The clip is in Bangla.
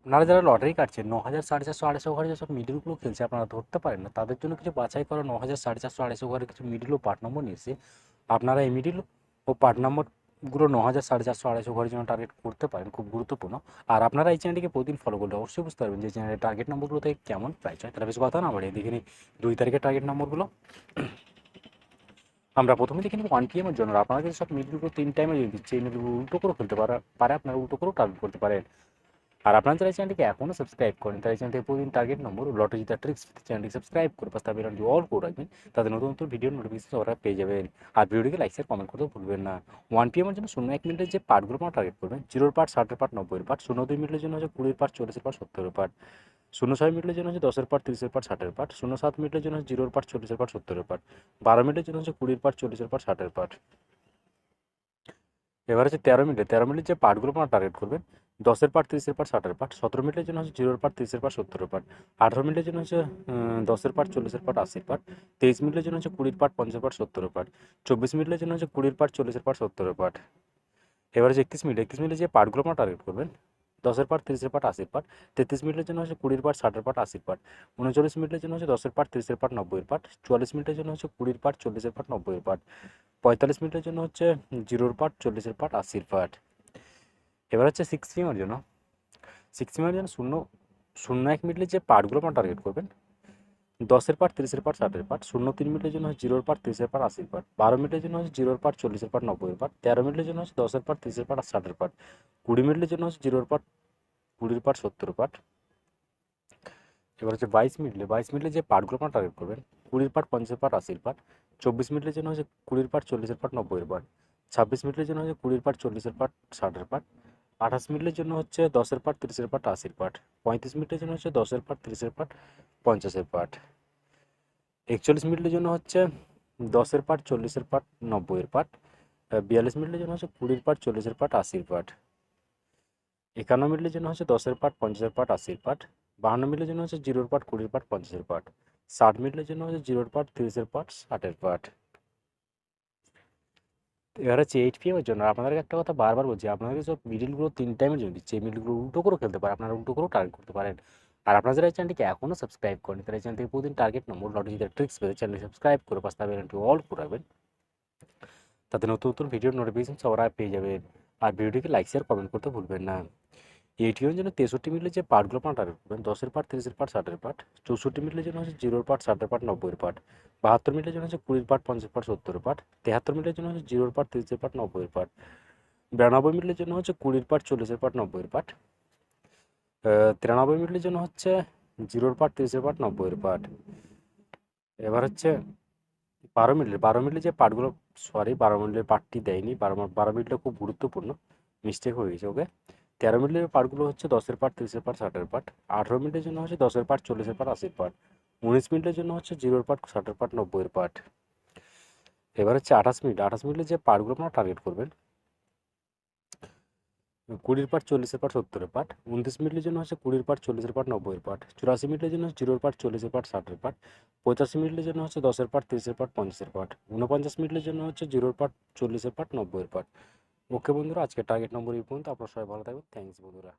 আপনারা যারা লটারি কাটছেন 9,000 450 250 ঘরে যেসব মিডিলগুলো খেলছে আপনারা ধরতে পারেন না, তাদের জন্য কিছু বাছাই করা 9,000 450 250 ঘরে কিছু মিডিল ও পার্ট নম্বর নিয়ে এসে আপনারা এই মিডিল ও পার্ট নম্বরগুলো 9,000 450 250 ঘরের জন্য টার্গেট করতে পারেন, খুব গুরুত্বপূর্ণ। আর আপনারা এই চ্যানেলটিকে প্রতিদিন ফলো করলে অবশ্যই বুঝতে পারবেন যে চ্যানেলের টার্গেট নম্বরগুলো থেকে কেমন প্রাইস হয়। তাহলে বেশি কথা না বাড়িয়ে দেখে নিই 2 তারিখের টার্গেট নম্বরগুলো। আমরা প্রথমে দেখে নিব 1 PM এর জন্য। আপনারা যদি সব মিডলগুলো 3 টাইমে যদি দিচ্ছে, এই মিডলগুলো উল্টো করে খেলতে পারে আপনারা উল্টো করেও টার্গেট করতে পারেন। আর আপনারা যারা এই চ্যানেলটিকে এখনও সাবস্ক্রাইব করেন, তারা এই চ্যানেলটিকে প্রতিদিন টার্গেট নম্বর লটারি জিতা ট্রিক্স চ্যানেলটি সাবস্ক্রাইব করে পাশে বেলনটি অল করে রাখবেন, তাদের নতুন নতুন ভিডিও নোটিফিকেশন ওরা পেয়ে যাবেন। আর ভিডিওটিকে লাইক শেয়ার কমেন্ট করতেও ভুলবেন না। 1 PM এর জন্য 01 মিনিটের যে পার্টগুলো আপনারা টার্গেট করবেন, 0 পার্ট 60 পার্ট 90 পার্ট, 02 মিনিটের জন্য হচ্ছে 20 পার্ট 40 পার্ট 70 পার্ট, 06 মিনিটের জন্য হচ্ছে 10 পার্ট 30 পার্ট 60 পার্ট, 07 মিনিটের জন্য হচ্ছে 0 পার্ট 40 পার্ট 70 পার্ট, 12 মিনিটের জন্য হচ্ছে 20 পার্ট 40 পার্ট 60 পার্ট। এবার হচ্ছে 13 মিনিট যে পার্টগুলো আপনারা টার্গেট করবেন, 10 পার্ট 30 পার্ট 60 পার্ট, 17 মিনিটের জন্য হচ্ছে 0 পার্ট 30 পার্ট 70 পার্ট, 18 মিনিটের জন্য হচ্ছে 10 পার্ট 40 পার্ট 80 পার্ট, 23 মিনিটের জন্য হচ্ছে 20 পার্ট 50 পার্ট 70 পার্ট, 24 মিনিটের জন্য হচ্ছে 20 পার্ট 40 পার্ট 70 পার্ট। এবার হচ্ছে 31 মিনিটে যে পার্টগুলো আপনারা টার্গেট করবেন, 10 পার্ট 30 পার্ট 80 পার্ট, 33 মিনিটের জন্য হচ্ছে 20 পার্ট 60 পার্ট 80 পার্ট, 39 মিনিটের জন্য হচ্ছে 10 পার্ট 30 পার্ট 90 পার্ট, 44 মিনিটের জন্য হচ্ছে 20 পার্ট 40 পার্ট 90 পার্ট, 45 মিনিটের জন্য হচ্ছে 0 পার্ট 40 পার্ট 80 পার্ট। এবার হচ্ছে 6 এর জন্য 6 এর জন্য 0 01 মিনিটে যে পার্টগুলো আপনারা টার্গেট করবেন, 10 পার্ট 30 পার্ট 60 পার্ট, 03 মিনিটের জন্য হচ্ছে 0 পার্ট 30 পার্ট 80 পার্ট, 12 মিনিটের জন্য হচ্ছে 0 পার্ট 40 পার্ট 90 পার্ট, 13 মিনিটের জন্য হচ্ছে 10 পার্ট 30 পার্ট 60 পার্ট, 20 মিনিটের জন্য হচ্ছে 0 পার্ট 20 পার্ট 70 পার্ট। এবার হচ্ছে 22 মিনিটে যে পার্টগুলো আপনারা টার্গেট করবেন, 20 পার্ট 50 পার্ট 80 পার্ট, 24 মিনিটের জন্য হচ্ছে 20 পার্ট 40 পার্ট 90 পার্ট, 26 মিনিটের জন্য হচ্ছে 20 পার্ট 40 পার্ট 60 পার্ট, 28 মিনিটের জন্য হচ্ছে 10 পার্ট 30 পার্ট 80 পার্ট, 35 মিনিটের জন্য হচ্ছে 10 পার্ট 30 পার্ট 50 পার্ট, 41 মিনিটের জন্য হচ্ছে 10 পার্ট 40 পার্ট 90 পার্ট, 42 মিনিটের জন্য হচ্ছে 20 পার্ট 40 পার্ট 80 পার্ট, 51 মিনিটের জন্য হচ্ছে 10 পার্ট 50 পার্ট 80 পার্ট, 52 মিনিটের জন্য হচ্ছে 0 পার্ট 20 পার্ট 50 পার্ট, 60 মিনিটের জন্য হচ্ছে 0 পার্ট 30 পার্ট 60 পার্ট। এবার হচ্ছে 8 PM এর জন্য আপনাদেরকে একটা কথা বারবার বলছি, আপনাদের সব মিডিলগুলো 3 টাইমের জন্য দিচ্ছে, এই মিডিলগুলো উল্টো করেও খেলতে পারে, আপনারা উল্টো করেও টার্গেট করতে পারেন। আর আপনারা যারা এই চ্যানেলটিকে এখনও সাবস্ক্রাইব করেন, তারা এই চ্যানেল থেকে প্রতিদিন টার্গেট নম্বর লটারি জিতার ট্রিক্স পেতে চ্যানেলটি সাবস্ক্রাইব করে পাশে বেলনটি অল করে রাখবেন, তাতে নতুন নতুন ভিডিওর নোটিফিকেশন সবার আগে পেয়ে যাবেন। আর ভিডিওটিকে লাইক শেয়ার কমেন্ট করতে ভুলবেন না। এটিএর জন্য 63 মিনিটের যে পার্টগুলো আপনারা টার্গেট করবেন, 10 পার্ট 30 পার্ট 60 পার্ট, 64 মিনিটের জন্য হচ্ছে 0 পার্ট 60 পার্ট 90 পার্ট, 72 মিনিটের জন্য হচ্ছে 20 পার্ট 50 পার্ট 70 পার্ট, 73 মিনিটের জন্য হচ্ছে 0 পার্ট 30 পার্ট 90 পার্ট, 92 মিনিটের জন্য হচ্ছে 20 পার্ট 40 পার্ট 90 পার্ট, 93 মিনিটের জন্য হচ্ছে 0 পার্ট 30 পার্ট 90 পার্ট। এবার হচ্ছে 12 মিনিটের যে পার্টগুলো, সরি 12 মিনিটের পার্টটি দেয়নি, 12 মিনিটটা খুব গুরুত্বপূর্ণ, মিস্টেক হয়ে গেছে, ওকে। 13 মিনিটের পার্টগুলো হচ্ছে 10 পার্ট 30 পার্ট 60 পার্ট, 18 মিনিটের জন্য হচ্ছে 10 পার্ট 40 পার্ট 80 পার্ট, 19 মিনিটের জন্য হচ্ছে 0 পার্ট 60 পার্ট 90 পার্ট। এবার হচ্ছে 28 মিনিটের যে পার্টগুলো আপনারা টার্গেট করবেন, 20 পার্ট 40 পার্ট 70 পার্ট, 29 মিনিটের জন্য হচ্ছে 20 পার্ট 40 পার্ট 90 পার্ট, 84 মিনিটের জন্য 0 পার্ট 40 পার্ট 60 পার্ট, 85 মিনিটের জন্য হচ্ছে 10 পার্ট 30 পার্ট 50 পার্ট, 49 মিনিটের জন্য হচ্ছে 0 পার্ট 40 পার্ট 90 পার্ট। ওকে বন্ধুরা, আজকে টার্গেট নম্বর এই পর্যন্ত। আপনারা সবাই ভালো থাকবেন। থ্যাংকস বন্ধুরা।